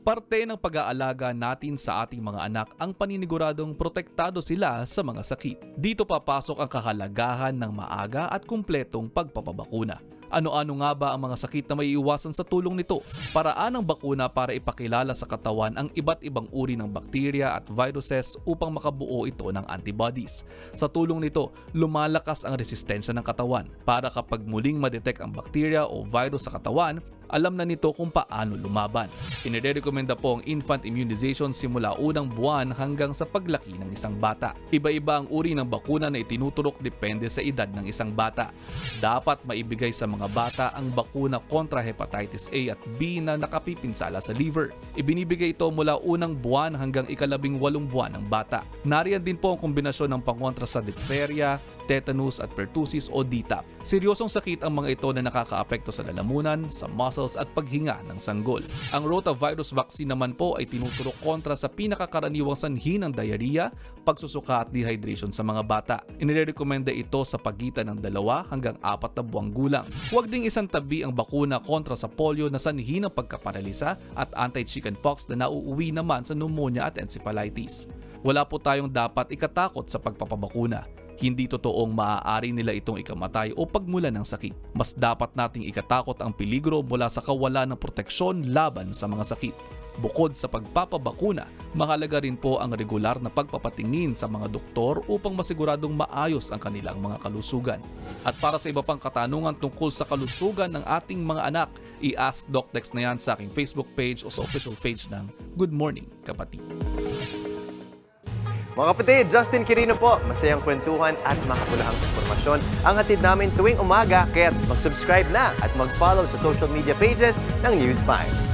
Parte ng pag-aalaga natin sa ating mga anak ang paniniguradong protektado sila sa mga sakit. Dito papasok ang kahalagahan ng maaga at kumpletong pagpapabakuna. Ano-ano nga ba ang mga sakit na maiiwasan sa tulong nito? Paraan ng bakuna para ipakilala sa katawan ang iba't ibang uri ng bakterya at viruses upang makabuo ito ng antibodies. Sa tulong nito, lumalakas ang resistensya ng katawan para kapag muling madetect ang bakterya o virus sa katawan, alam na nito kung paano lumaban. Inirekomenda po ang infant immunization simula unang buwan hanggang sa paglaki ng isang bata. Iba-iba ang uri ng bakuna na itinuturok depende sa edad ng isang bata. Dapat maibigay sa mga bata ang bakuna kontra hepatitis A at B na nakapipinsala sa liver. Ibinibigay ito mula unang buwan hanggang ika-18 buwan ng bata. Nariyan din po ang kombinasyon ng pangontra sa diphtheria, tetanus at pertussis o DTaP. Seryosong sakit ang mga ito na nakakaapekto sa lalamunan, sa muscles at paghinga ng sanggol. Ang rotavirus vaccine naman po ay tinuturok kontra sa pinakakaraniwang sanhi ng diarrhea, pagsusuka at dehydration sa mga bata. Inirekomenda ito sa pagitan ng 2 hanggang 4 na buwang gulang. Huwag ding isang tabi ang bakuna kontra sa polio na sanhi ng pagkaparalisa at anti-chickenpox na nauuwi naman sa pneumonia at encephalitis. Wala po tayong dapat ikatakot sa pagpapabakuna. Hindi totoong maaari nila itong ikamatay o pagmulan ng sakit. Mas dapat nating ikatakot ang peligro mula sa kawalan ng proteksyon laban sa mga sakit. Bukod sa pagpapabakuna, mahalaga rin po ang regular na pagpapatingin sa mga doktor upang masiguradong maayos ang kanilang mga kalusugan. At para sa iba pang katanungan tungkol sa kalusugan ng ating mga anak, i-ask Doc Dex na yan sa aking Facebook page o sa official page ng Good Morning Kapatid. Mga kapatid, Justin Quirino po. Masayang kwentuhan at makapulahang informasyon ang hatid namin tuwing umaga. Kaya mag-subscribe na at mag-follow sa social media pages ng News 5.